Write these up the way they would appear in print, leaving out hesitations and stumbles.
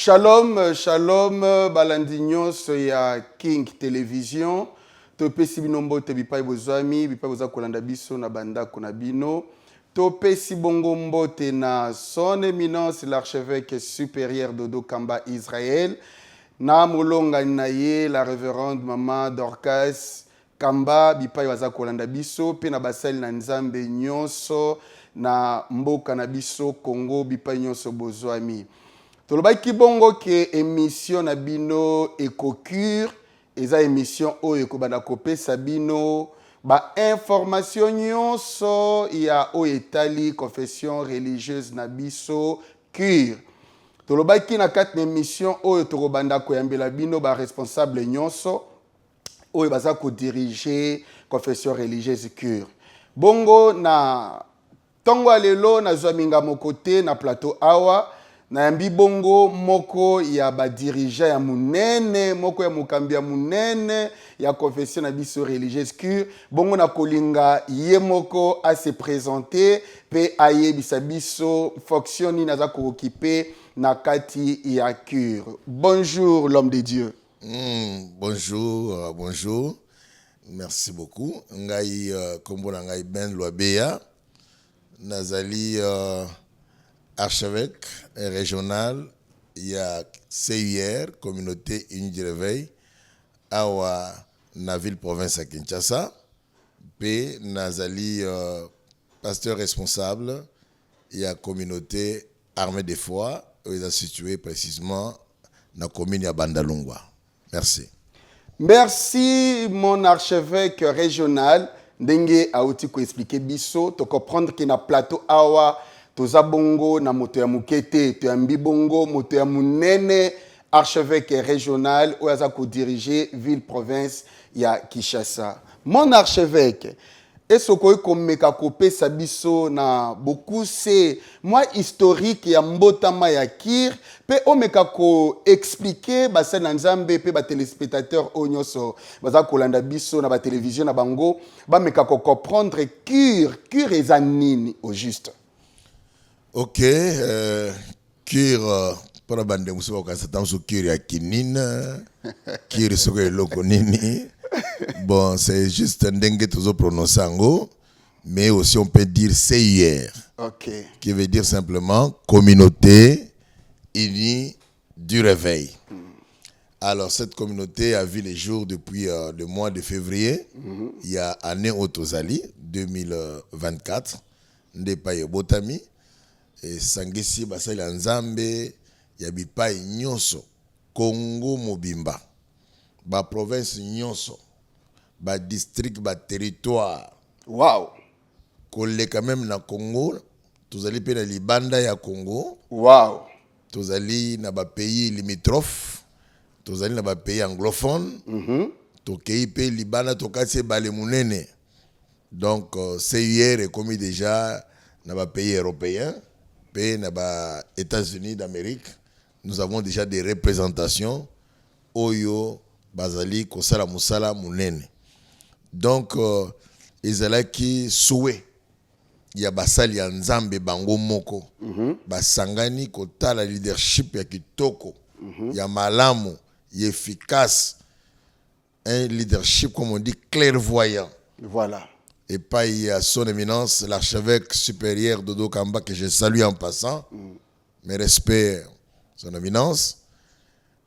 Shalom, shalom, balandignos ya King Television. Topesi binombo te bipai bozami, bipai boza kolanda biso na banda konabino. Topesi bongo mbote na son éminence l'archevêque supérieur Dodo Kamba Israël. Na molonga na ye la révérende maman Dorcas Kamba bipai baza kolanda biso pe na basali na nzambe nyonso na mboka na biso Congo bipai nyonso bozwami. Tolobaki bongo ke émission na bino EcoCure eza émission oyo ekobanda kopesa bino ba information nyonso ya oyo etali confession religieuse na biso cure. Tolobaki na kati na émission oyo tokobanda koyambela bino ba responsable nyonso oyo baza ko diriger confession religieuse cure. Bongo na tongo lelo na zwaminga mokote na plateau awa na yambi bongo moko ya ba dirigeant ya munene, moko ya mukambi ya munene ya confession na biso religieuse cure. Bongo na kolinga ye moko a se présenter pe aye bisabiso fonction ni naza ko occuper na kati ya cure. Bonjour l'homme de Dieu. Bonjour, bonjour. Merci beaucoup. Ngai kombo na ngai Ben Loabeya. Nazali archevêque régional, il y a CUR, Communauté Unie du Réveil, awa na ville province à Kinshasa. P Nazali pasteur responsable, il y a Communauté Armée des Foi, ils sont situés précisément dans la commune de Bandalungwa. Merci. Merci mon archevêque régional. Ndenge auti ko expliquer biso, to comprendre que na plateau awa toza bongo na moto ya mukete, to yambi bongo moto ya munene archevêque régional ou aza ko diriger ville province ya Kinshasa. Mon archevêque est-ce que komeka kopesa biso na beaucoup c'est moi historique ya mbotama ya kir pe omeka ko expliquer ba sana nzambe pe ba téléspectateurs onyoso baza kolanda biso na ba télévision na bango ba meka ko comprendre cure ezanini au juste. Ok, cure pour la bande muso ko kasata so cure ya kinina cure soko eloko nini. Bon, c'est juste un dengue toujours prononcé en haut, mais aussi on peut dire CIR, okay, qui veut dire simplement Communauté Unie du Réveil. Alors, cette communauté a vu les jours depuis le mois de février, il y a année Otozali, 2024, Ndepaye Botami, et Sangesi Basali Nzambe, Yabipaye Nyonso, Congo Mobimba. Ba province nyonso, ba district, ba territoire. Wow. Collé quand même na Congo, tous allez pe na libanda ya Congo. Wow. Tous allez na ba pays limitrophes, tous allez na ba pays anglophone. Tokei pe libanda tokatse bale munene. Donc CUR est commis déjà na ba pays européens, pe na ba États-Unis d'Amérique. Nous avons déjà des représentations oyo bazali kosala musala munene. Donc ezalaki souhait ya basali ya nzambe bango moko basangani kotala leadership ya kitoko ya malamu ya efficace, un leadership comme on dit clairvoyant. Voilà. Et pas il y a son éminence l'archevêque supérieur Dodo Kamba que je salue en passant. Mes respects son éminence.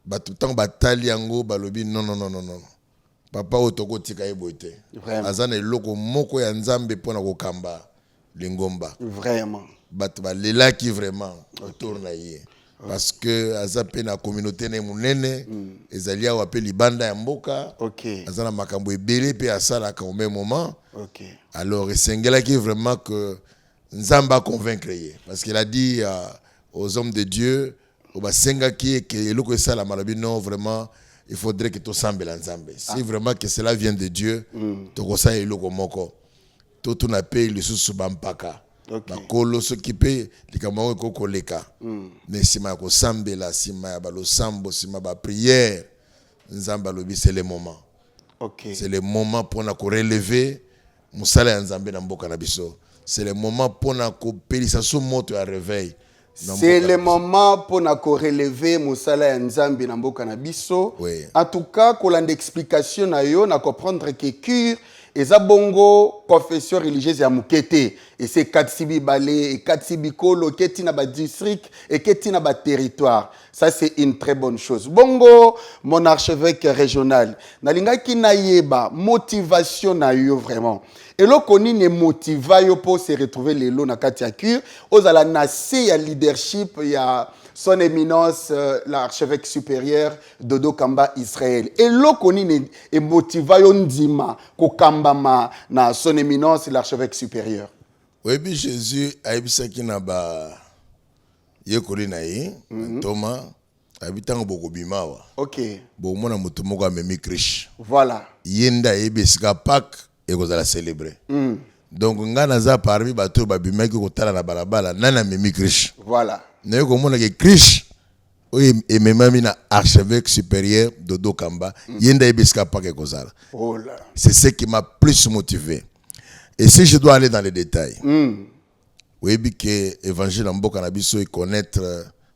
Batutan batali yango balobi non. Papa otoko tika ebote. Vraiment. Azana eloko moko ya nzambe pona kokamba lingomba. Vraiment. Batu balela ki vraiment autour na ye. Parce que azape na communauté ne munene ezali awa pe libanda ya mboka. OK. Azana makambo ebele pe asala ka au même moment. OK. Alors esengela ki vraiment que nzamba convaincre ye parce qu'il a dit aux hommes de Dieu Obasenga qui est que ça la maladie non vraiment il faudrait que tout semble l'ensemble. Si vraiment que cela vient de Dieu, to kosa eloko moko. Tout na paye le sous bampaka. Ba kolo so qui paye likamako ko koleka. Mais sima ko sambela sima ya balo sambo sima ba prière nzamba lobi c'est le moment. OK. C'est le moment pour na ko relever musala ya nzambe na mboka na biso. C'est le moment pour na ko pelisa so moto ya réveil. C'est le moment pour na relever musala ya nzambi na mboka na biso. Oui. En tout cas, kolanda explication na yo na comprendre que cure eza bongo confession religieuse ya mukete et c'est katsibi balé et katsibi kolo keti na ba district et keti na ba territoire. Ça c'est une très bonne chose. Bongo mon archevêque régional nalingaki na yeba motivation na yo vraiment. Et là, on est motivé pour se retrouver les lots dans la cure. Aux ala nasi ya leadership, il y a son éminence, l'archevêque supérieur Dodo Kamba Israël. Et là, on est motivé on dima ko kamba na son éminence l'archevêque supérieur. Oui, puis Jésus a eu ça qui n'a pas yekoli naï, Thomas habitant beaucoup bimawa. Ok. Bon, mon amour tout moga memi krish. Voilà. Yenda ebeska Pâques et vous allez célébrer. Donc nga naza parmi bato babimaki kotala na balabala nana memi krish. Voilà. Na yo komona ke krish et même na archevêque supérieur Dodo Kamba yenda ebeska Pâques et kozala. Oh là. C'est ce qui m'a plus motivé. Et si je dois aller dans les détails. Oui, bien que l'évangile en Mboka Nabiso et connaître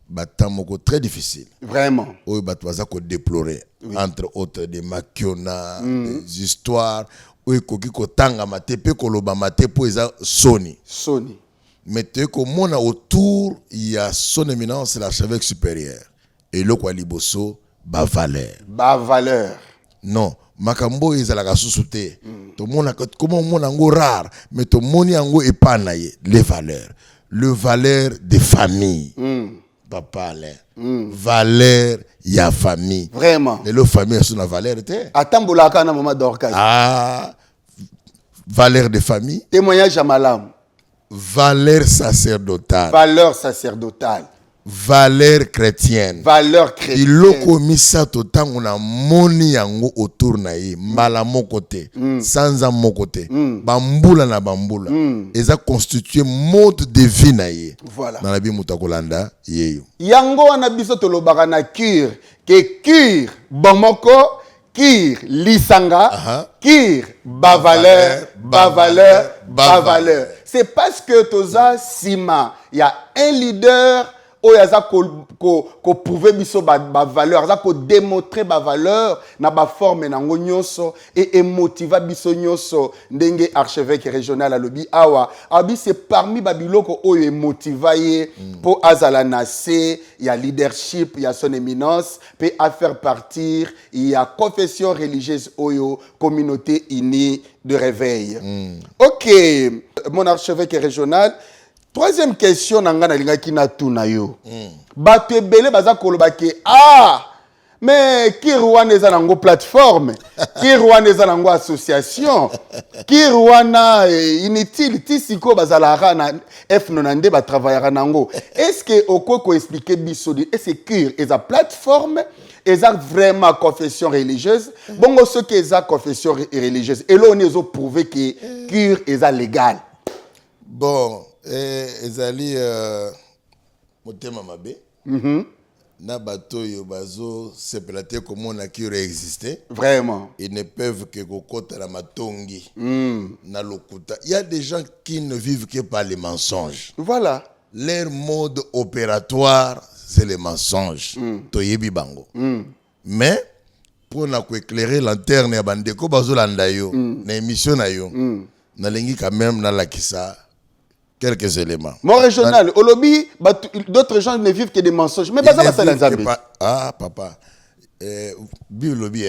battant moko très difficile. Vraiment. Oui, batwaza ko déplorer entre autres des makiona, des histoires oui koki ko tanga mate pe koloba mate po eza soni. Soni. Mais te ko mona autour il y a son éminence l'archevêque supérieur et le kwa liboso ba valeur. Ba valeur. Non, makambo ezalaka susu te. To mona comment mona ngo rare mais to moni yango epana ye les valeurs. Le valeur des familles. Papa valeur ya famille. Vraiment. Et le famille a une valeur te. Atambolaka na mama Dorcas. Ah, valeur de famille. Témoignage à malam. Valeur sacerdotale. Valeur sacerdotale. Valeur chrétienne. Valeur chrétienne. Iloko misa to tango na moni yango autour na ye mbala moko te sanza moko te bambula na bambula eza constitué mode de vie na ye. Voilà. Na bi mutakolanda yeyo. Yango wana biso tolobaka na cure ke cure bomoko cure lisanga cure bavaleur bavaleur bavaleur. C'est parce que toza sima il y a un leader oyaza ko prouver biso ba valeur za ko démontrer ba valeur na ba forme na nyonso et motiver biso nyonso ndenge archevêque régional alobi awa abi c'est parmi babiloko oyo motivaye pour azala nase ya leadership ya son éminence peut à faire partir il y a confession religieuse oyo communauté unie de réveil. OK, mon archevêque régional. Troisième question nanga na lingaki na tuna yo. Bato ebele baza koloba ke mais Kirwana eza nango plateforme, Kirwana eza nango association, Kirwana inutile tisiko bazalara na F90 ba travaillera nango. Est-ce que okoko expliquer biso est-ce que eza plateforme eza vraiment confession religieuse? Bongo ce que eza confession religieuse et là on est prouvé que cure eza légal. Bon, ezali motema mabe. Na bato yo bazo se plater comme on a qui existé. Vraiment. Ils ne peuvent que kokota la matongi. Na lokuta. Il y a des gens qui ne vivent que par les mensonges. Voilà. Leur mode opératoire, c'est les mensonges. Toyebi bango. Mais pour na ko éclairer lanterne ya bandeko bazolanda yo na émission na yo. Na lengi quand même na lakisa quelques éléments. Mon régional, au lobby, d'autres gens ne vivent que des mensonges. Mais pas ça, ah, papa. Bio lobby,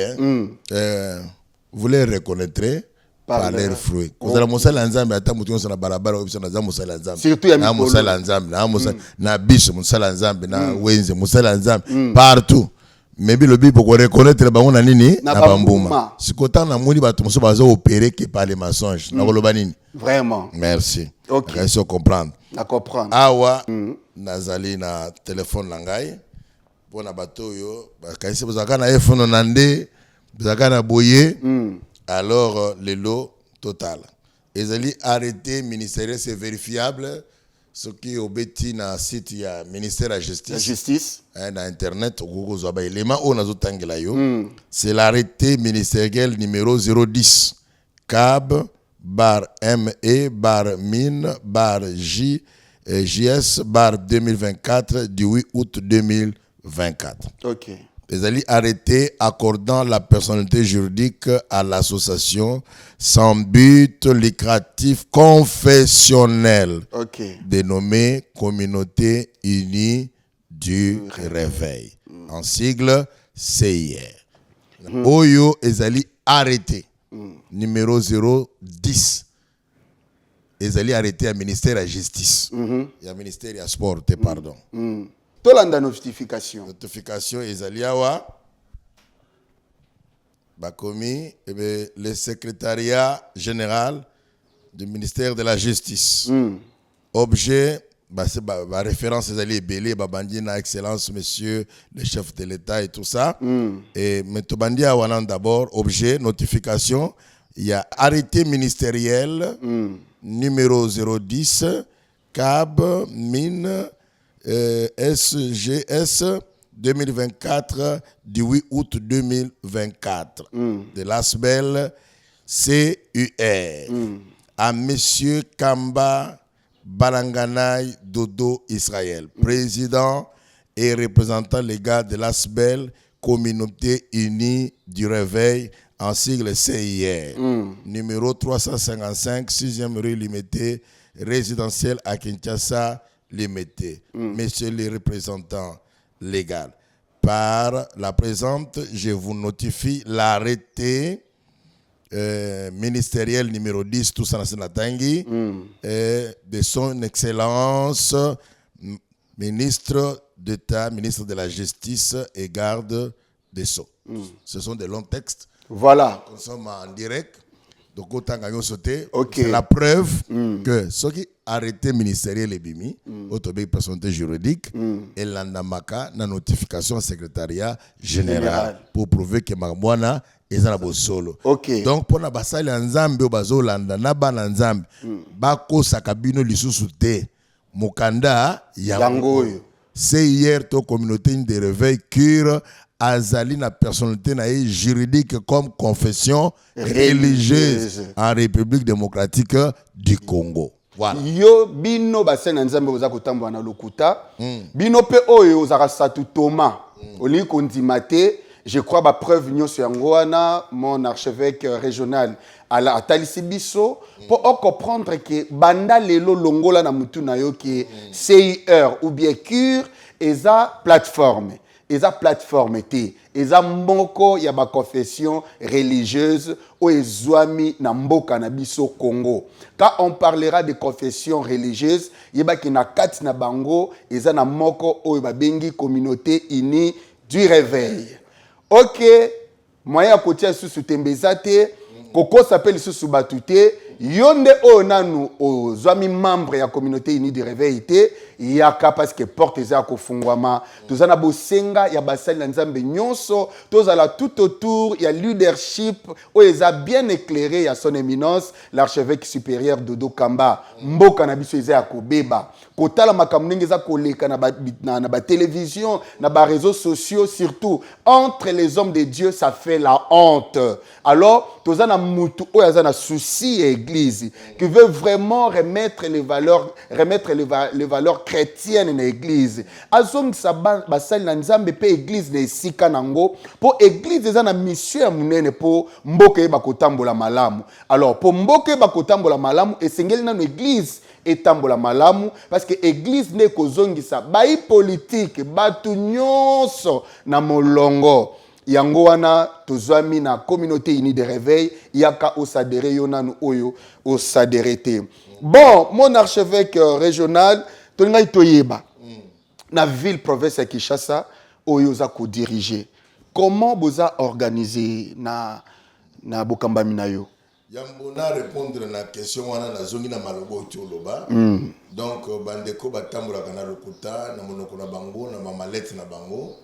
vous les reconnaîtrez par leurs fruits. Vous allez moussa l'ensemble, attends, mouton sur la barabara, vous allez moussa l'ensemble. Surtout, il y a moussa l'ensemble, na biche, moussa l'ensemble, na wenze, moussa l'ensemble, partout. Mais le lobby pour reconnaître les bambous nini na bambouma. Si content na mouli bato moussa bazo opérer que par les mensonges. Na kolobanini. Vraiment. Merci. Ok. Il faut comprendre. Na comprendre. Awa nazali na téléphone nangai pour na bato yo bakayise bozaka na iPhone nande bozaka na boye alors le lot total. Ezali arrêté ministériel c'est vérifiable ce qui obéti na site ya ministère de la justice. La justice. Na internet gogo zoba élément on azotangela yo. C'est l'arrêté ministériel numéro 010 CAB bar ME bar mine bar J JS bar 2024 du 8 août 2024. Ok. Les alliés arrêtés accordant la personnalité juridique à l'association sans but lucratif confessionnel dénommée Communauté Unie du Réveil, en sigle CIR. Oyo les alliés arrêtés, numéro 010. Les alliés arrêtés à ministère de la Justice. Il y a ministère de la Sport, pardon. Tolanda notification. Notification Ezaliawa Bakomi le secrétariat général du ministère de la Justice. Objet référence Ezali Belé Babandi na excellence monsieur le chef de l'État et tout ça. Et Metobandi Awanan d'abord objet notification, il y a arrêté ministériel numéro 010 CAB mine SGS 2024 du 8 août 2024 de l'ASBEL CUR à Monsieur Kamba Balanganaï Dodo Israël, président et représentant légal de l'ASBEL Communauté Unie du Réveil en sigle CIR, numéro 355 6e rue Limité, résidentiel à Kinshasa limité. Messieurs les représentants légaux, par la présente, je vous notifie l'arrêté ministériel numéro 10, tout ça de son excellence ministre d'État, ministre de la Justice et garde des Sceaux. Ce sont des longs textes. Voilà. Nous sommes en direct. Donc, autant gagner sauter. Okay. C'est la preuve que ceux qui arrêté ministériel et bimi, autobé personnalité juridique, et l'andamaka, na notification au secrétariat général pour prouver que Magmwana est dans la solo. Okay. Donc, pour na basali nzambe au bazo landa na ba nzambe, bako sakabino lisusu te, mukanda yangoyo. C'est hier to communauté de réveil cure azali na personnalité na juridique comme confession religieuse en République démocratique du Congo. Voilà. Yo bino basena nzambe oza kotambwa na lokuta. Bino pe oyo ozaka satu Thomas. Oli kondimate, je crois ba preuve nyonso yango wana mon archevêque régional ala atalisi biso pour comprendre que banda lelo longola na mutu na yo ki CIR ou bien cure eza plateforme. Eza plateforme te. Eza mboko ya ba confession religieuse o ezwami na mboka na biso Congo. Quand on parlera de confession religieuse, yeba ki na kati na bango eza na moko o ba bengi communauté unie du réveil. OK, moyen kotia susu tembezate, koko s'appelle susu batute, yonde o nanu o zwami membre ya communauté unie du réveil te. Yaka parce que porte za ko fungwama tozana bosenga ya basali na nzambe nyonso tozala tout autour ya leadership o eza bien éclairé ya son éminence l'archevêque supérieur Dodo Kamba mboka na biso eza ya kobeba kotala makambo ndenge eza koleka na ba télévision na ba réseaux sociaux surtout entre les hommes de Dieu ça fait la honte. Alors tozana mutu o eza na souci église qui veut vraiment remettre les valeurs chrétienne na église azong sa basali na nzambe pe église na esika nango po église eza na mission ya munene po mboka eba kotambola malamu. Alors po mboka eba kotambola malamu esengeli na église etambola malamu parce que église ne kozongisa bai politique batu nyonso na molongo yango wana tozwami na communauté unie de réveil yaka osadere yonanu oyo osadere te. Bon, mon archevêque régional tolinga itoyeba na ville province ya Kinshasa oyo za ko diriger. Comment boza organiser na bokambami na yo? Yambona répondre na question wana na zongi na malobo tioloba. Donc bandeko batambola kana lokuta na monoko na bango na mamalette na bango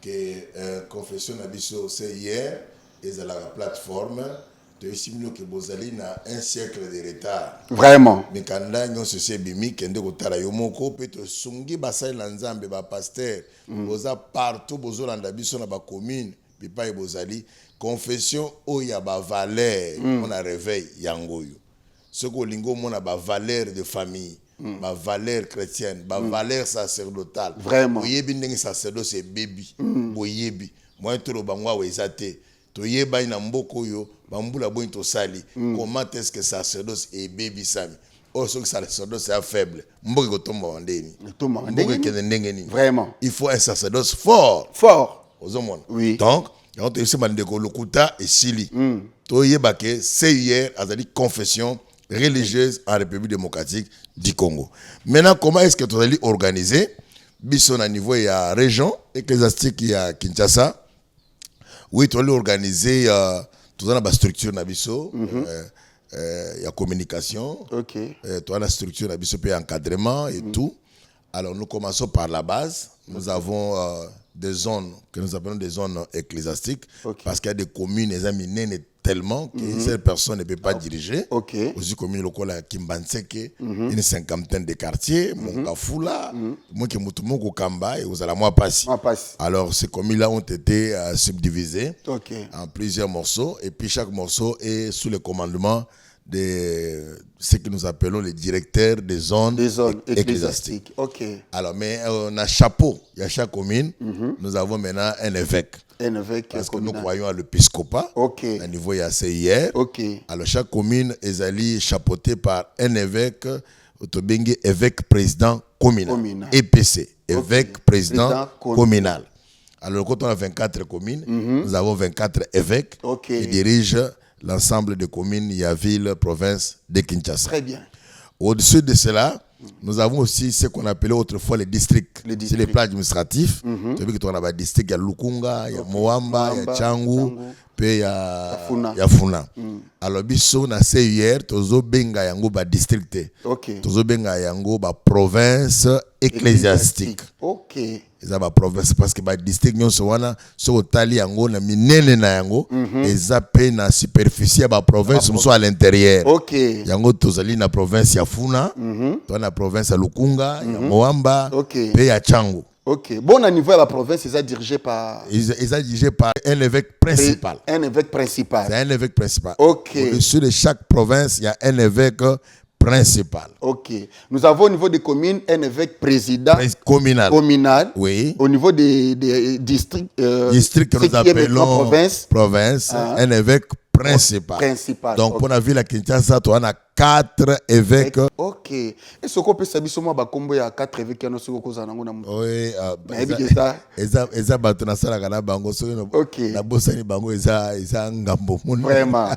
que confession na biso c'est hier ezala la plateforme de simino que bozali na un siècle de retard. Vraiment. Mais kanda nyonso se bimi kende kotala yo moko pe to sungi basali na nzambe ba pasteur boza partout bozolanda biso na ba commune bipa bozali confession o ya ba valeur on a réveil yangoyo ce que lingo mona ba valeur de famille ma valeur chrétienne, ma valeur sacerdotale. Vraiment. Boyebi ndenge sacerdoce c'est baby. Boyebi. Moi tout le bangwa wezate. Toyeba ina mboko yo, bambula boy to sali. Comment est-ce que sacerdoce est baby sami? Oh, ce que sacerdoce est faible. Mboko ko tomba wandeni. Mboko ke ndenge ni. Vraiment. Il faut un sacerdoce fort. Fort. Oui. Donc, on te dit que Lokuta et Sili. Toyeba ke CIR azali confession religieuse en République démocratique du Congo. Maintenant, comment est-ce que tu allez organiser? Bisson à niveau, il y a région ecclésiastique, il y a Kinshasa. Oui, tu allez organiser tout dans la structure Nabiso. Il y a communication. Ok. Tu as la structure Nabiso, puis encadrement et tout. Alors, nous commençons par la base. Nous avons des zones que nous appelons des zones ecclésiastiques. Parce qu'il y a des communes, les amis, tellement que cette personne ne peut pas diriger. Aussi communes locales à Kimbanseke, une cinquantaine de quartiers, Mongafula, Mokimutumo, Kamba et Ozalamwa Passi. Alors ces communes-là ont été subdivisées en plusieurs morceaux et puis chaque morceau est sous le commandement de ce que nous appelons les directeurs des zones ecclésiastiques. Alors, mais on a chapeau, il y a chaque commune, nous avons maintenant un évêque. Parce que nous croyons à l'épiscopat. À niveau, il y a CIR. Alors, chaque commune est allée chapeautée par un évêque, évêque président communal. EPC, évêque président communal. Alors, quand on a 24 communes, nous avons 24 évêques qui dirigent l'ensemble des communes, il y a ville, province de Kinshasa. Très bien. Au-dessus de cela, nous avons aussi ce qu'on appelait autrefois les districts. C'est les plans administratifs. Tu as vu que tu as des districts, il y a Lukunga, il y a Moamba, il y a Changu, puis il y a Funa. Alors, biso na CIR, tozo benga yango ba district. Tozo benga yango ba province ecclésiastique. Eza ba province parce que ba district nyonso wana so otali yango na minene na yango eza pe na superficie ba province muso à l'intérieur. Yango tozali na province ya Funa, to na province ya Lukunga, ya Moamba, pe ya Changu. Bon, à niveau de la province, ils sont dirigés par... Ils sont dirigés par un évêque principal. Un évêque principal. C'est un évêque principal. Au-dessus de chaque province, il y a un évêque principal. Nous avons au niveau des communes un évêque président communal. Oui. Au niveau des districts, districts que nous appelons province, un évêque principal. Donc, pour la ville à Kinshasa, on a 4 évêques. Et ce qu'on peut savoir, c'est qu'il y a 4 évêques qui sont au oui. Vraiment.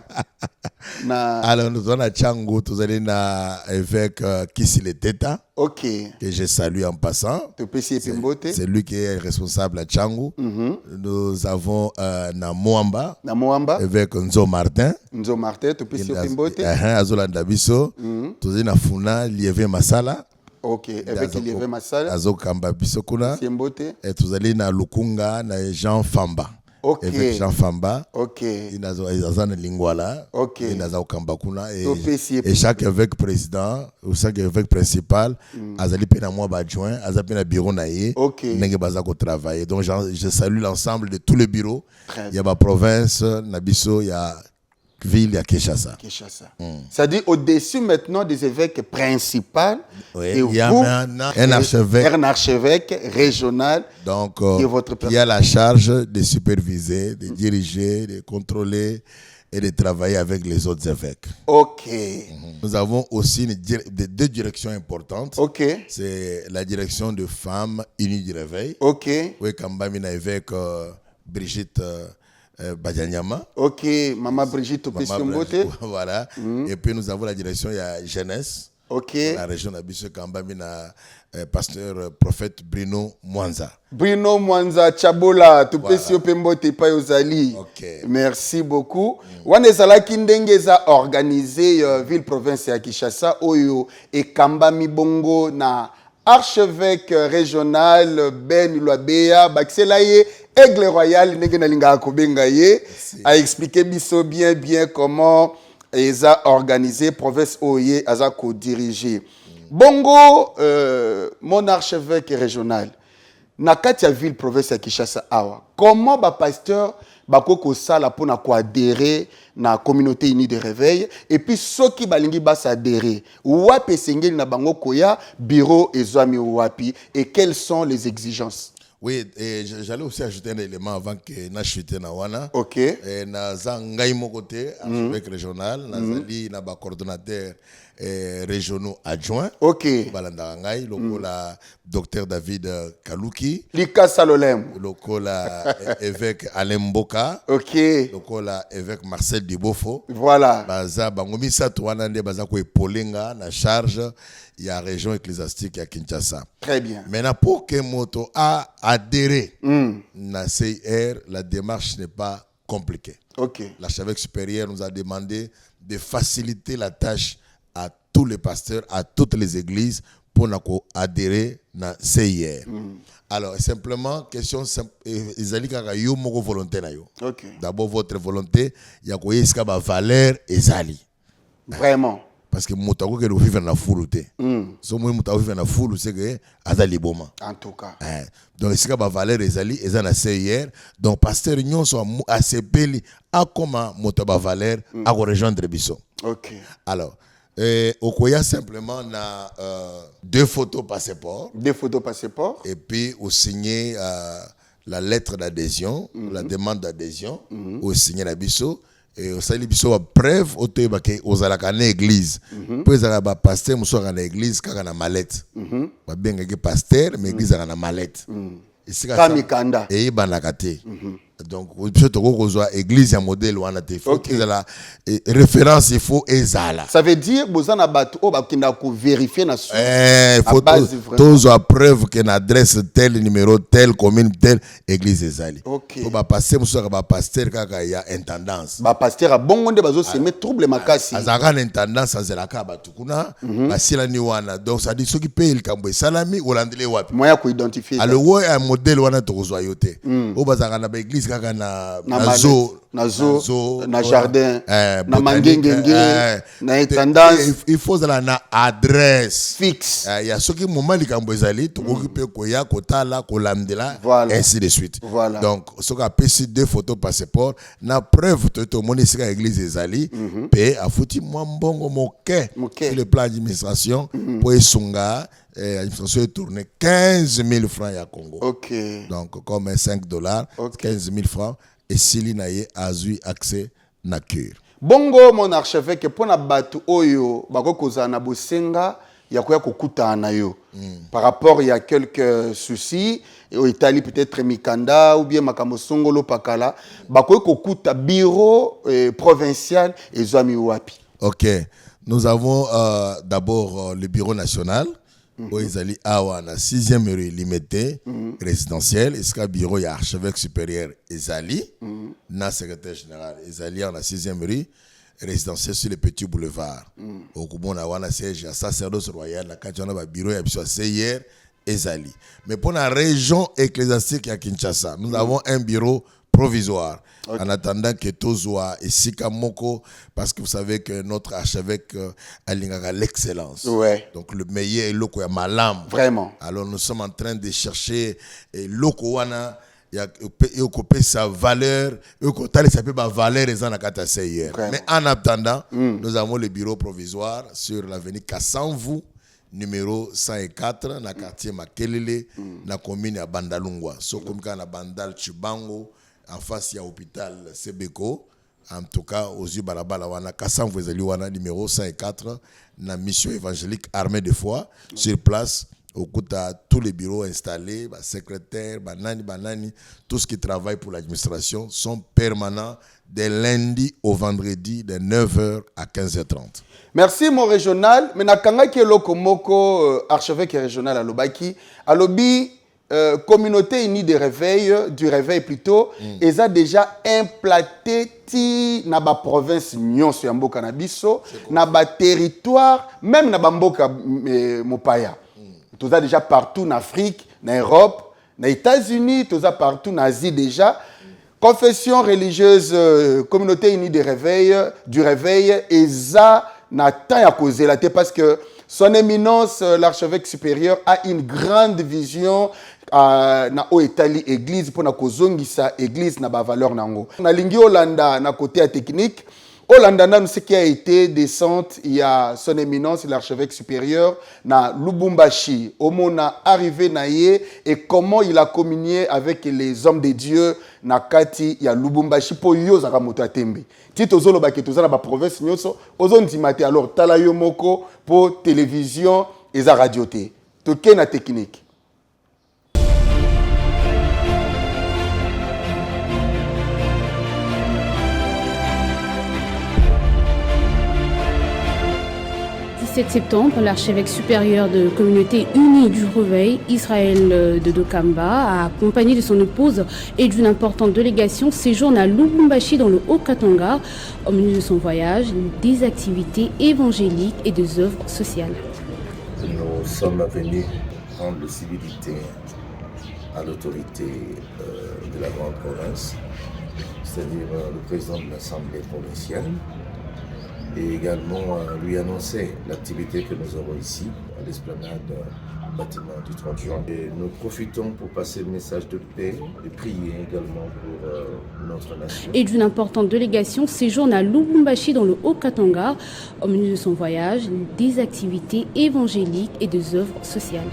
Alors, nous avons Changu, nous avons évêque Kisile Teta. Que je salue en passant. C'est lui qui est responsable à Changu. Nous avons na Moamba. Évêque Nzo Martin. Tu peux essayer Pimbote. Azolanda biso. Tu as na Funa, Lieve Masala. Évêque Lieve Masala. Azokamba biso kuna. Et tu as na Lukunga, na Jean Famba. Évêque Jean Famba. Il a Azana Lingwala. Il a Okamba kuna. Et chaque évêque président, ou chaque évêque principal, Azali pena moi badjoint, Azali pena bureau naïe. Nenge bazako travailler. Donc je salue l'ensemble de tous les bureaux. Il y a ma province, Nabiso, il y a ville, il y a Kinshasa. C'est-à-dire au-dessus maintenant des évêques principaux, il y a un archevêque régional. Donc, il y a la charge de superviser, de diriger, de contrôler et de travailler avec les autres évêques. Nous avons aussi deux directions importantes. C'est la direction de femmes unies du réveil. Oui, Kambamina évêque Brigitte Badianyama. Maman Brigitte Opessimbote. Voilà. Et puis nous avons la direction, il y a jeunesse. La région d'Abisso Kambamina, pasteur prophète Bruno Mwanza. Bruno Mwanza Chabola, Tupesio Pembote Payozali. Merci beaucoup. Wanezala Kindengeza organisé ville province ya Kinshasa Oyo et Kambami Bongo na archevêque régional Ben Luabeya Baxelaye Aigle Royal Negenalinga Kobengaye a expliqué bien comment ils ont organisé province Oye a co-dirigé. Bongo mon archevêque régional na kati ya ville province ya Kinshasa awa comment ba pasteur bakoko sala pona ko adhérer na communauté unie de réveil et puis soki balingi bas adhérer wapi sengeli na bango koya bureau ezwami wapi et quelles sont les exigences? Oui, et j'allais aussi ajouter un élément avant que na chute na wana. OK. Et na zangai mon côté archevêque régional, na zali na ba coordonnateur régionaux adjoints. OK. Balanda ngai lokola docteur David Kaluki. Lika Salolem. Lokola évêque Alain Mboka. OK. Lokola évêque Marcel Dibofo. Voilà. Baza bangomisa to wana nde baza ko epolenga na charge ya région ecclésiastique ya Kinshasa. Très bien. Maintenant, pour que Moto a adhéré à CIR, la démarche n'est pas compliquée. OK. L'archevêque supérieur nous a demandé de faciliter la tâche à tous les pasteurs, à toutes les églises pour adhérer à CIR. Alors, simplement, question simple, volonté. OK. D'abord, votre volonté, il y a une valeur et zali. Vraiment. Parce que mutako ke vivre na fulu te. So moi mutako vivre na fulu c'est que azali boma. En tout cas. Donc ici ba valeur ezali ezana CIR. Donc pasteur nyonso a sepeli a comment mutaba valeur a rejoindre biso. OK. Alors okoya simplement na deux photos passeport. Deux photos passeport. Et puis au signer la lettre d'adhésion, la demande d'adhésion, au signer la biso. Et au sali biso wa preuve otoyeba ke ozalaka na église po ezala ba pasteur musoko na église kaka na mallette ba benga ke pasteur mais église na mallette esika kamikanda eyebana te. Donc biso toko kozwa église ya modèle wana te faut que la référence il faut ezala. Ça veut dire bozana bato o bakinda ko vérifier na sur faut tous à preuve que na adresse tel numéro tel commune tel église ezali. Pour ba passer musoko ba pasteur kaka ya intendance ba pasteur a bongo nde bazo semer trouble makasi azaka na intendance azela bato kuna basila ni wana. Donc ça dit ceux qui payent le kambo salami olandele wapi moya ko identifier alors ouais un modèle wana tokozwa yote o bazaka na ba église kaka na zo na jardin na mangengenge na intendance il faut na adresse fixe ya soki moment likambo ezali tokokipe koya kotala kolandela ainsi de suite. Donc soki apesi deux photos passeport na preuve to moni sika église ezali pe afuti mwa mbongo moke sur le plan d'administration pour esunga l'administration est tournée 15 000 francs ya Congo. OK. Donc comme $5, 15 000 francs et Sili naye a eu accès na cure. Bongo mon archevêque pona batu oyo bakokoza na bosenga ya koya kokuta na yo. Par rapport il y a quelques soucis au Italie peut-être Mikanda ou bien Makamosongolo Pakala bakoy kokuta bureau provincial et zami wapi. OK. Nous avons d'abord le bureau national. Ils awa na 6e rue limité résidentiel et bureau ya archevêque supérieur ezali na secrétaire général ezali na 6e rue résidentiel sur le petit boulevard au kubona wana siège ya sacerdoce royal na kati na ba bureau ya biso CIR ezali. Mais pour la région ecclésiastique ya Kinshasa nous avons un bureau provisoire. En attendant que Tozwa et Sikamoko, parce que vous savez que notre archevêque a l'excellence. Donc le meilleur est l'oko ya malam. Vraiment. Alors nous sommes en train de chercher l'oko wana ya sa valeur, ça peut ba valeur et na kata CIR. Mais en attendant, nous avons le bureau provisoire sur l'avenue Kassanvu numéro 104 na quartier Makelele na commune ya Bandalungwa. So comme na Bandal Chibango en face à l'hôpital Sebeko, en tout cas aux yeux balabala wana Kassanvu wana numéro 104 na mission évangélique armée de foi sur place au Kouta tous les bureaux installés, secrétaires, banani, tout ce qui travaille pour l'administration sont permanents de lundi au vendredi de 9h à 15h30. Merci mon régional. Mais nakanga ki lokomoko archevêque régional à Lobaki, à Lobi communauté unie de réveil, du réveil plutôt, ils ont déjà implanté na ba province nyonso ya mboka na biso, na ba territoire, même na ba mboka mopaya. Tout ça déjà partout en Afrique, en Europe, aux États-Unis, tout ça partout en Asie déjà. Confession religieuse, communauté unie de réveil, du réveil, et ça n'a pas à causer là, parce que son éminence, l'archevêque supérieur, a une grande vision na o etali église pour na kozongisa église na ba valeur nango. Na lingi Olanda na côté technique. Olanda nanu ce qui a été descente, il y a son éminence l'archevêque supérieur na Lubumbashi. Omona arrivé na ye et comment il a communié avec les hommes de Dieu na kati ya Lubumbashi po yo zaka moto atembe. Tito zolo ba keto za ba province nyoso ozondimate alors tala yo moko po télévision et za radio té. Toke na technique. Le 7 septembre, l'archevêque supérieur de Communauté Unie du Réveil, Israël de Dokamba, accompagné de son épouse et d'une importante délégation, séjourne à Lubumbashi dans le Haut-Katanga. Au milieu de son voyage, des activités évangéliques et des œuvres sociales. Nous sommes venus rendre civilité à l'autorité de la grande province, c'est-à-dire le président de l'Assemblée provinciale, et également lui annoncer l'activité que nous aurons ici, à l'esplanade du bâtiment du 30 juin. Et nous profitons pour passer le message de paix et prier également pour notre nation. Et d'une importante délégation séjourne à Lubumbashi dans le Haut-Katanga. Au milieu de son voyage, des activités évangéliques et des œuvres sociales.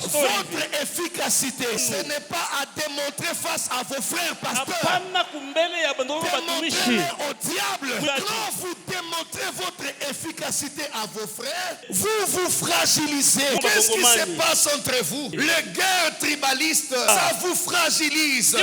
Votre efficacité, ce n'est pas à démontrer face à vos frères pasteurs. Démontrez-le au diable. Quand vous démontrez votre efficacité à vos frères, vous vous fragilisez. Qu'est-ce qui se passe entre vous? Les guerres tribalistes, ça vous fragilise.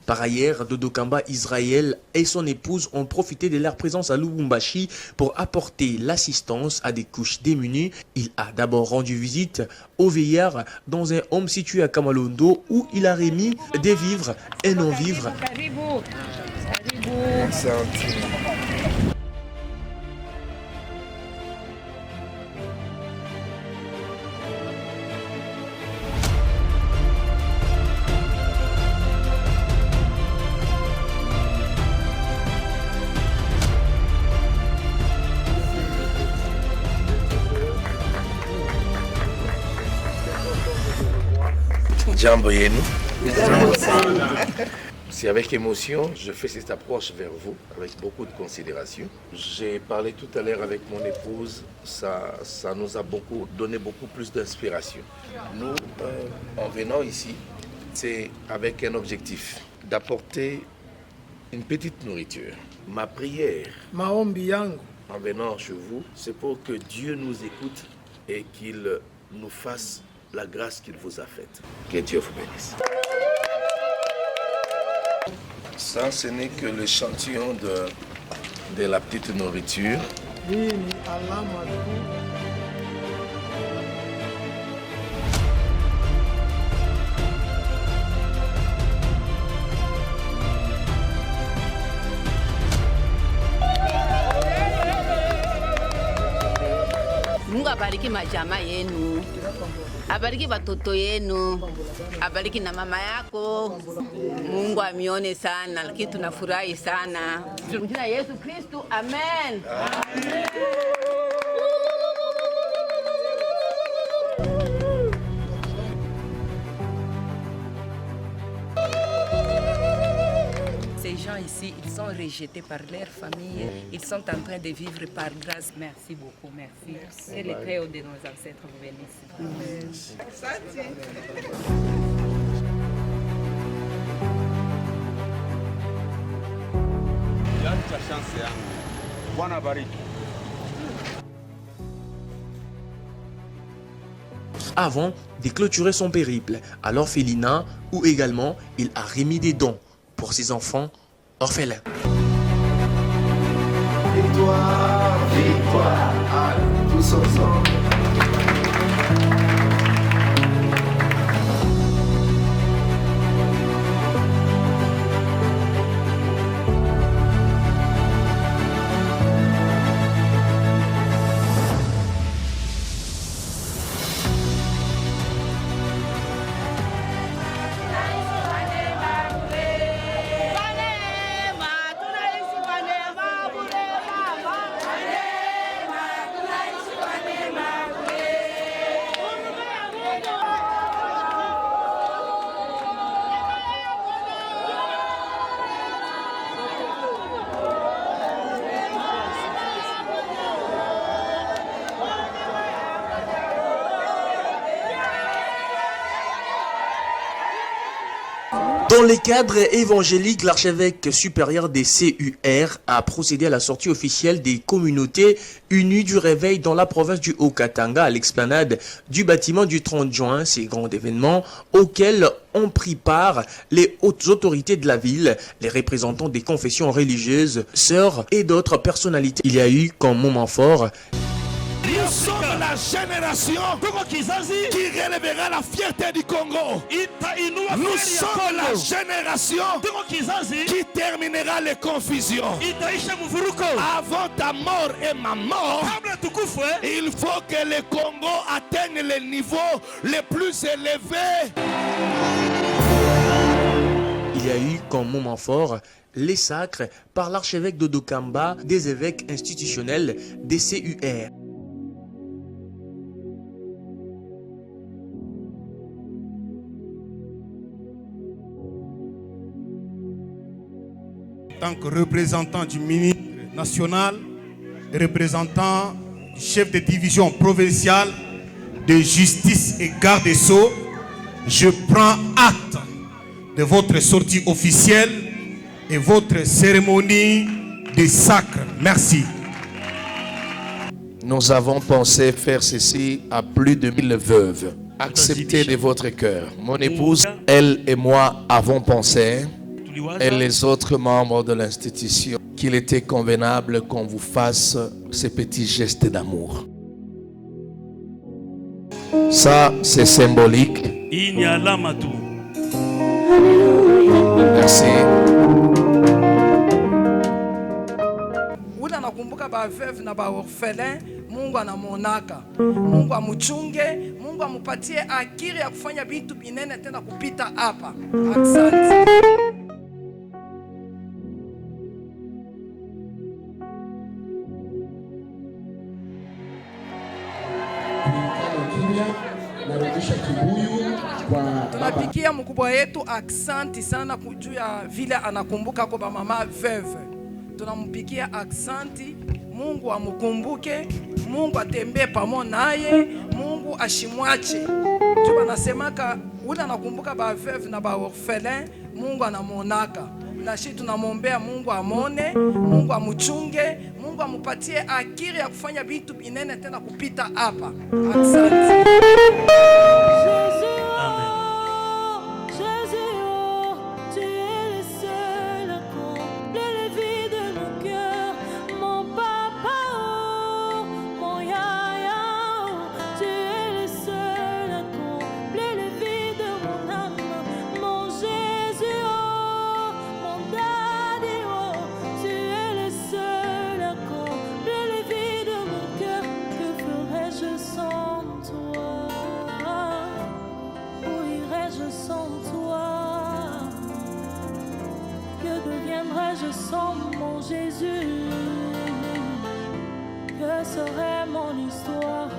Par ailleurs, Dodo Kamba, Israël et son épouse ont profité de leur présence à Lubumbashi pour apporter l'assistance à des couches démunies. Il a d'abord rendu visite aux veillards dans un home situé à Kamalondo où il a remis des vivres et non-vivres. Jambo yenu. C'est avec émotion, je fais cette approche vers vous, avec beaucoup de considération. J'ai parlé tout à l'heure avec mon épouse, ça nous a donné beaucoup plus d'inspiration. Nous, en venant ici, c'est avec un objectif, d'apporter une petite nourriture. Ma prière, en venant chez vous, c'est pour que Dieu nous écoute et qu'il nous fasse la grâce qu'il vous a faite. Que Dieu vous bénisse. Ça, ce n'est que l'échantillon de la petite nourriture. Mungu abariki majama yenu, abariki watoto yenu, abariki na mama yako. Mungu amione sana, lakini tunafurahi sana. Jina Yesu Kristo, amen. Amen. Ces gens ici, ils sont rejetés par leur famille. Ils sont en train de vivre par grâce. Merci beaucoup, merci. Et le Très-Haut de nos ancêtres vous bénisse. Avant de clôturer son périple à l'orphelinat où également il a remis des dons pour ses enfants orphelins. Victoire, victoire, tous ensemble. Dans les cadres évangéliques, l'archevêque supérieur des CUR a procédé à la sortie officielle des communautés unies du réveil dans la province du Haut-Katanga à l'explanade du bâtiment du 30 juin. Ces grands événements auxquels ont pris part les hautes autorités de la ville, les représentants des confessions religieuses, sœurs et d'autres personnalités. Il y a eu comme moment fort Nous sommes la génération qui relèvera la fierté du Congo. Nous sommes la génération qui terminera les confusions. Avant ta mort et ma mort, il faut que le Congo atteigne les niveaux les plus élevés. Il y a eu comme moment fort les sacres par l'archevêque de Dokamba des évêques institutionnels des CUR. En tant que représentant du ministre national, représentant du chef de division provinciale de justice et garde des Sceaux, je prends acte de votre sortie officielle et votre cérémonie de sacre. Merci. Nous avons pensé faire ceci à plus de 1000 veuves. Acceptez de votre cœur. Mon épouse, elle et moi avons pensé, et les autres membres de l'institution, qu'il était convenable qu'on vous fasse ces petits gestes d'amour. Ça, c'est symbolique. Merci. Nakumbuka ba veuve na ba orphelin, Mungu anamonaka. Mungu amuchunge, Mungu amupatie akili ya kufanya vitu binene tena kupita hapa. Asante. Tunapikia mkubwa yetu aksanti sana juu ya vile anakumbuka kwa mama veuve. Tunampikia aksanti. Mungu amukumbuke, Mungu atembee pamoja naye, Mungu ashimwache. Juu anasemaka ule anakumbuka ba veuve na ba orphelin, Mungu anamonaka. Na sisi tunamwombea Mungu amone, Mungu amuchunge, Mungu amupatie akili ya kufanya vitu binene tena kupita hapa. Asante. Je sens mon Jésus, que serait mon histoire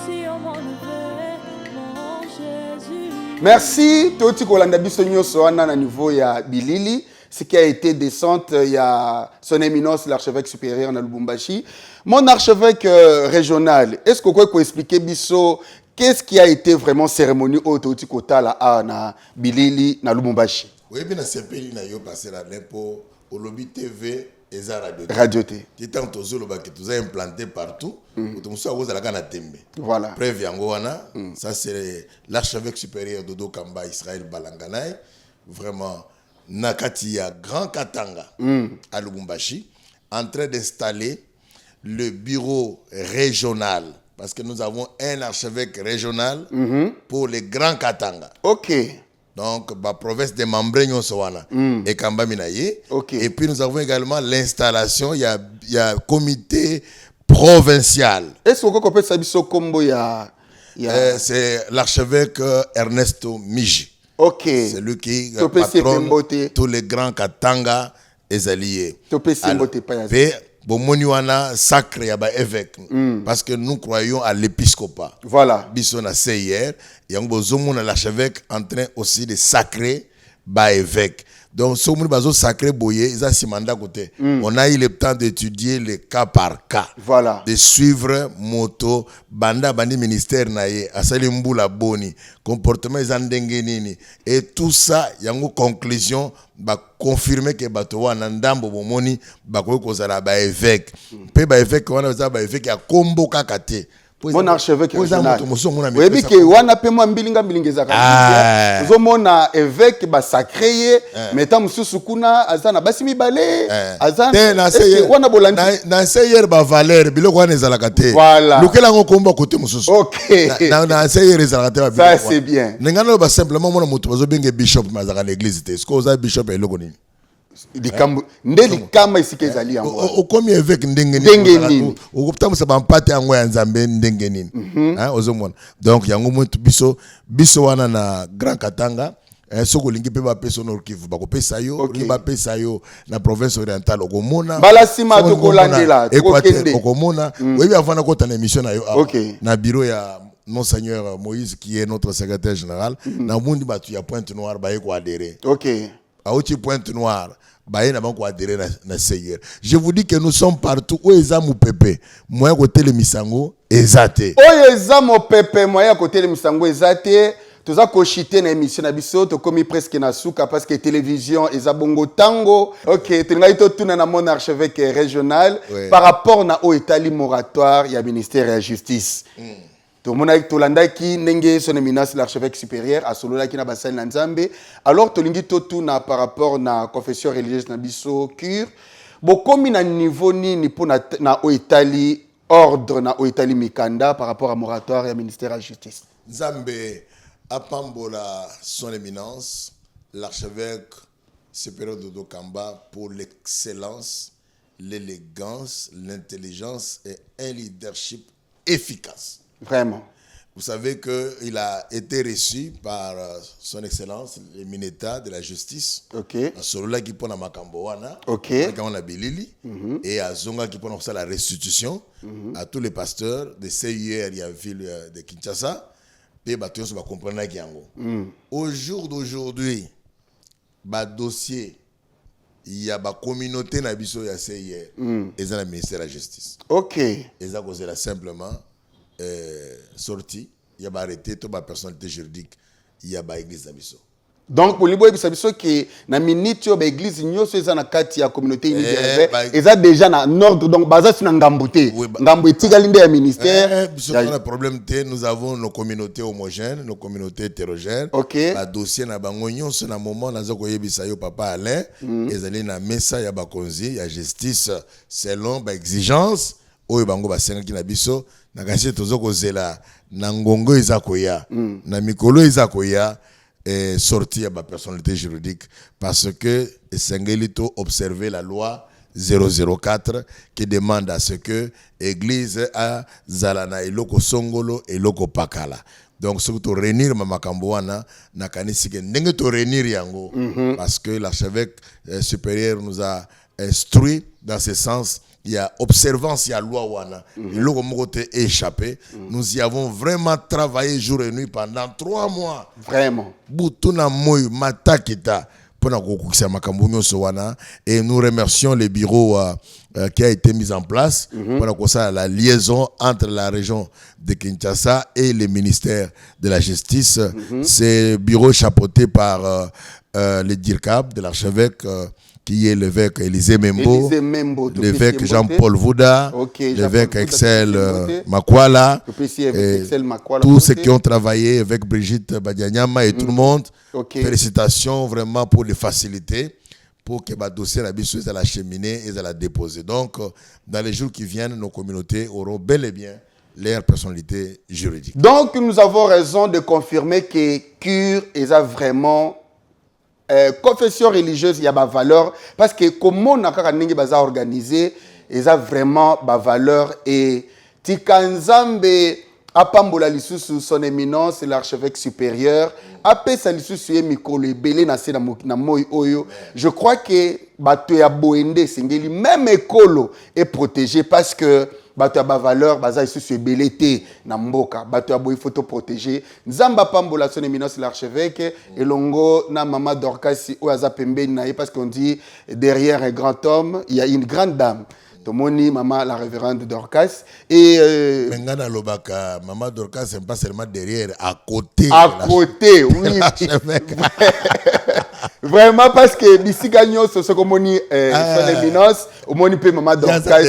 si on m'enlevait mon Jésus. Merci. Toti kolanda biso nyonso wana na niveau ya Bilili, ce qui a été descente il y a son éminence l'archevêque supérieur na Lubumbashi. Mon archevêque régional, est-ce que vous pouvez expliquer biso qu'est-ce qui a été vraiment cérémonie au Toti Kotala na Bilili na Lubumbashi? Oui, bien c'est na yo passer la lempo au lobby TV et radio. Radio T. Qui est en tozolo ba que tu as implanté partout. Tout ça vous allez la tembe. Voilà. Preuve yangoana. Ça c'est l'archevêque supérieur de Dokamba Israël Balanganay. Vraiment Nakatia Grand Katanga à Lubumbashi en train d'installer le bureau régional parce que nous avons un archevêque régional pour les Grands Katanga. OK. Donc, la province de Mambregno Sowana et Kamba Minaye. Okay. Et puis, nous avons également l'installation, il y a un comité provincial. Est-ce qu'on peut savoir ce combo c'est l'archevêque Ernesto Miji. OK. C'est lui qui patronne tous les grands Katanga et alliés. Bomoniwana sacré ya ba évêque parce que nous croyons à l'épiscopat. Voilà. Bisona CIR et on bozomona l'archevêque en train aussi de sacrer ba évêque. Donc, ce qui sacré boyer, ils ont simanda côté. On a eu le temps d'étudier les cas par cas. Voilà. De suivre moto, banda, bandi ministère naye, asali mbula boni, comportement ils ont dengenini. Et tout ça, il y a une conclusion, bah confirmer que batowa nandambo bomoni, bah quoi qu'on s'ala bah évêque. Pe bah évêque, on a bah évêque à combo kakate. Mon archevêque régional. Oui, bien que wana pe moi mbilinga mbilingeza kabisa. Zo mona évêque ba sacré mais tant mususu kuna azana basi mibale azana wana bolandi na seyer ba valeur biloko wana ezalaka te. Voilà. Lokela ngo komba côté mususu. OK. Na seyer ezalaka te. Ça c'est bien. Nengana ba simplement mona mutu bazo benga bishop mazaka l'église te. Est-ce que oza bishop eloko nini? Ndeli kama isike ezali yango okomi évêque ndengeni okoptamisa bampate yango ya nzambe ndengeni ozomona donc yango mutu biso wana na Grand Katanga soko olingi mpe bapesa Nord Kivu bakopesa yo bapesa yo na province orientale okomona bala sima tokolandela tokokende okomona oyebi avanda kota na émission na yo na bureau ya Monseigneur Moïse qui est notre secrétaire général na mundi batu ya Pointe Noire baye ko adhérer aouti Pointe Noire baye na banko adhérer na Seigneur. Je vous dis que nous sommes partout où ezamu pepe moya côté le misango ezate o ezamu pepe moya côté le misango ezate toza kochiter na émission na biso to komi presque na suka parce que télévision ezabongo tango. OK, tengai to tuna na mon archevêque régional par rapport na o etali moratoire ya ministère de la justice. Tout le monde a tolandaki nenge son éminence l'archevêque supérieur a solo ki na basali na Nzambe. Alors tolingi totu na par rapport na confession religieuse na biso cure. Bokomi na niveau ni pour na oitali ordre na oitali mikanda par rapport à moratoire et ministère de la justice. Nzambe apambola son éminence l'archevêque supérieur de Dokamba pour l'excellence, l'élégance, l'intelligence et un leadership efficace. Vraiment. Vous savez qu'il a été reçu par son excellence, le Mineta de la justice. OK. Celui-là qui prend la Makamboana. OK. Quand on a Bilili. Et à Zonga qui prend la restitution à tous les pasteurs de CIR et à ville de Kinshasa. Et tous va comprendre qu'il y a au jour d'aujourd'hui, le dossier, il y a la communauté na biso ya CIR et dans le ministère de la justice. OK. Et ça cause là simplement sorti, il y a arrêté toute la personnalité juridique, il y a l'église d'Abisso. Donc pour libo biso que na minute yo ba église nyoso eza na kati ya communauté unitaire eza déjà na ordre donc baza sina ngambuté ngambu etikali nde ya ministère biso na problème té nous avons nos communautés homogènes nos communautés hétérogènes ba dossier na bango nyonso na moment nazo koyebisa yo papa Alain ezali na mesa ya bakonzi ya justice selon ba exigence oyo bango basenga na biso na kasi tozoko zela na ngongo izakoya na mikolo izakoya sorti à ma personnalité juridique parce que Sengelito observer la loi 004 qui demande à ce que l'église a zalana eloko songolo eloko pakala. Donc surtout réunir mamakamboana na kanisike ndenge to réunir yango parce que l'archevêque supérieur nous a instruit dans ce sens. Il y a observance, il y a loi wana. L'eau échappé. Nous y avons vraiment travaillé jour et nuit pendant 3 mois. Vraiment. Boutuna moy matakita pour et nous remercions le bureau qui a été mis en place pour la liaison entre la région de Kinshasa et le ministère de la justice. C'est bureau chapeauté par le DIRCAB de l'archevêque qui est l'évêque Élisée Membo, l'évêque Jean-Paul Vouda, l'évêque Excel Makwala, tous ceux qui ont travaillé avec Brigitte Badianyama et tout le monde. Félicitations vraiment pour les facilités, pour que le dossier soit la cheminée et la déposer. Donc, dans les jours qui viennent, nos communautés auront bel et bien leur personnalité juridique. Donc, nous avons raison de confirmer que Cure est vraiment confession religieuse, il y a ma valeur parce que comment on a organisé, il y a vraiment ma valeur et Tikanzambe apambola lisusu son éminence l'archevêque supérieur apesa lisusu ye mikolo ebele na se na moi oyo. Je crois que bato ya boende singeli même ekolo est protégé parce que bato ya ba valeur baza isusu ebelete na mboka bato ya boy photo protéger nzamba pambola son éminence l'archevêque elongo na mama Dorcas oyaza pembeni na ye parce qu'on dit derrière un grand homme il y a une grande dame. Tomoni, maman, la révérende Dorcas. Et. Mengana Lobaka, maman Dorcas, c'est pas seulement derrière, à côté. À côté, oui. Vraiment, parce que d'ici gagnons, ce qu'on moni, son éminence, au moni pe maman Dorcas.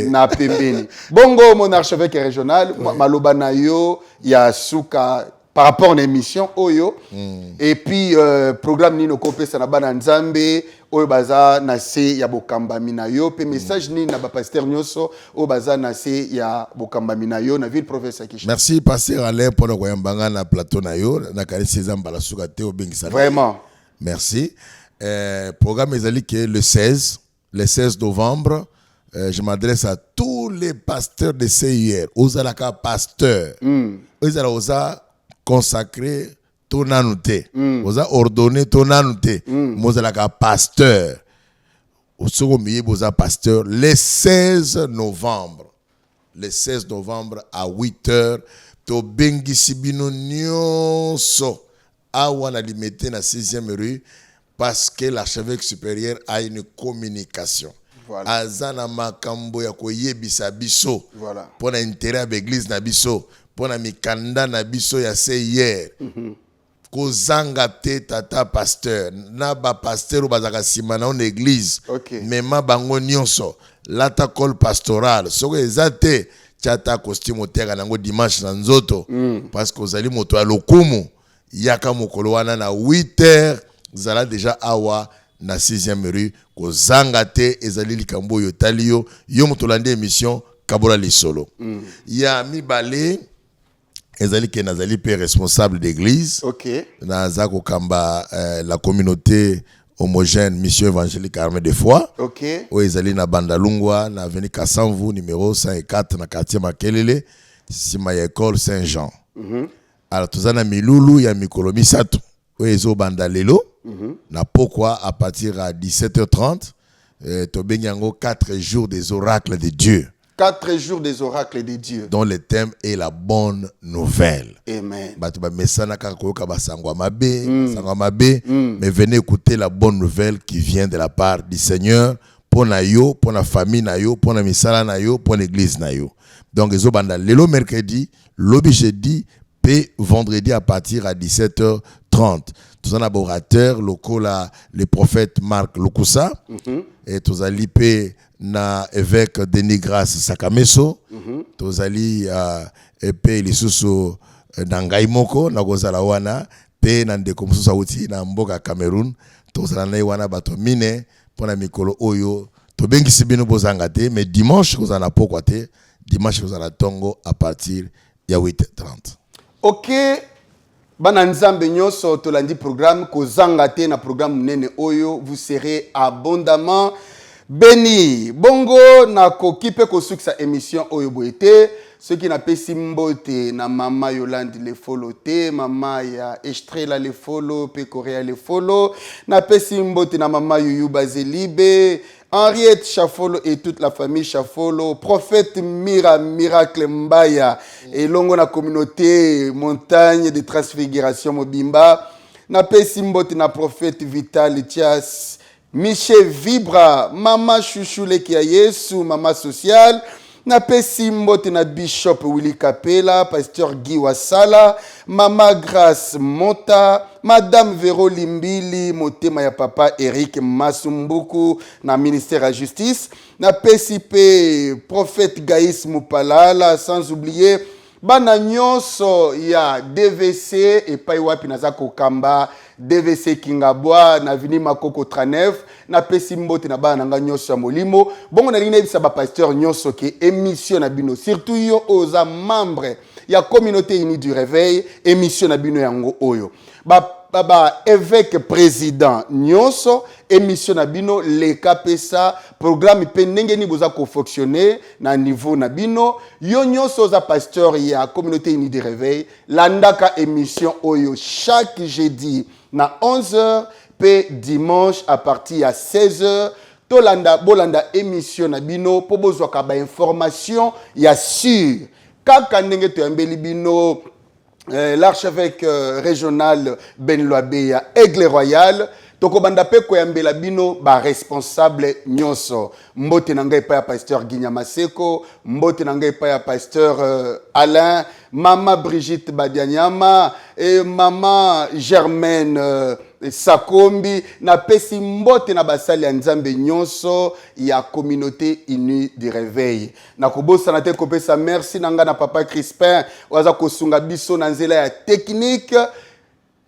Na pembeni. Bongo, mon archevêque régional, Maloba Nayo, il y a Souka. Par rapport à l'émission Oyo et puis programme Nino Kopé Sanabana Nzambe Oyo Baza Nase ya Bokamba Minayo pe message ni na ba pasteur Nyoso Oyo Baza Nase ya Bokamba Minayo na ville province Kishi. Merci pasteur Alain pour le koyambanga na plateau na yo na kali sezamba la sukate au Bengisa. Vraiment. Merci. Programme ezali que le 16 novembre je m'adresse à tous les pasteurs de CIR, aux alaka pasteurs. Aux alaka consacré ton anouté, vous a ordonné ton anouté, vous a pasteur, au second milieu vous a pasteur le 16 novembre à 8h, to bengi sibino nyonso awa na limité na 6e rue parce que l'archevêque supérieur a une communication. Voilà. Azana makambo ya koyebisa biso. Voilà. Pour l'intérêt à l'église na biso. Pour la mikanda na biso ya se hier kozanga te tata pasteur na ba pasteur bazaka sima na église mema bango nyonso lata col pastoral soko ezate chata costume oteka nango dimanche na nzoto parce que ozali moto ya lokumu yaka mokolo wana na 8h zala déjà awa na 6e rue kozanga te ezali likambo yo talio yo moto lande émission Kabola Lisolo ya mibale ezali ke nazali pe responsable d'église naza kokamba la communauté homogène mission évangélique armée de foi o ezali na Bandalungwa na avenue Kassamvu numéro 104 na quartier Makelele sima ya école Saint-Jean. Alors tozana milulu ya mikolo misato o ezo bandalelo na pokwa à partir à 17h30 to benyango 4 jours des oracles de Dieu. 4 jours des oracles de Dieu. Dont le thème est la bonne nouvelle. Amen. Mais venez écouter la bonne nouvelle qui vient de la part du Seigneur pour nayo, pour la famille nayo, pour la misala nayo, pour l'église nayo. Donc les obanda lelo mercredi, lobi jeudi, et vendredi à partir à 17h30. Tous en laborateur locaux là, le prophète Marc Lokusa et tous allés na évêque Denis Grasse Sakameso, tous allés épée les sous Nangai Moko na gozala wana pe na ndeko mususu sauti na mboka Cameroun, tous allés wana bato mine pour na mikolo oyo to bengisi bino bozanga te mais dimanche kozala pokwa te, dimanche kozala tongo à partir ya 8h30. OK. Bana nzambe nyonso tolandi programme kozanga te na programme nene oyo vous serez abondamment béni. Bongo na kokipe ko suksa émission oyo boete ceux qui na pesi mbote na mama Yolande le follow te mama ya Estrela le follow pe Korea le follow na pesi mbote na mama Yuyu Bazelibe Henriette Chafolo et toute la famille Chafolo, prophète Miracle Mbaya, et longo na communauté montagne de transfiguration Mobimba, na pesimbote na prophète Vital Tias, Michel Vibra, Mama Chouchoule Kia Yesu, Mama Social, na pesimbote na Bishop Willy Kapela, Pasteur Guy Wasala, Mama Grace Mota, Madame Véro Limbili, Motema ya Papa Eric Masumbuku, na ministère à justice, na PCP, prophète Gaïs Mupalala, sans oublier, bana nyonso ya DVC et Paiwapi Nazako Kamba, DVC Kingabwa, na Vini Makoko Tranef, na Pesimbote na bana nga nyonso ya Molimo, bongo na lina ebisa ba pasteur nyonso ki émission na bino, surtout yo oza membre ya communauté unie du réveil, émission na bino yango oyo. Baba évêque président nyonso émission na bino le kapesa programme pe ndenge ni boza ko fonctionner na niveau na bino yo nyonso za pasteur ya communauté unie du réveil landaka émission oyo chaque jeudi na 11h pe dimanche à partir à 16h tolanda bolanda émission na bino po bozwaka ba information ya sûr kaka ndenge toyambeli bino l'archevêque régional Benoît Beya Aigle Royal tokobanda pe koyambela bino ba responsable nyonso mbote na ngai pa ya pasteur Ginya Maseko mbote na ngai pa ya pasteur Alain mama Brigitte Badianyama et mama Germaine Sakombi na pesi mbote na basali ya Nzambe nyonso ya communauté unie du réveil na kobosa na te kopesa merci na nga na papa Crispin waza kosunga biso na nzela ya technique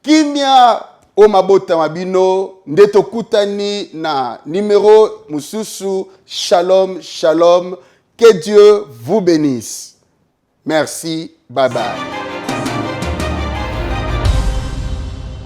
kimia o mabota mabino nde tokutani na numéro mususu. Shalom shalom, que Dieu vous bénisse. Merci, bye bye.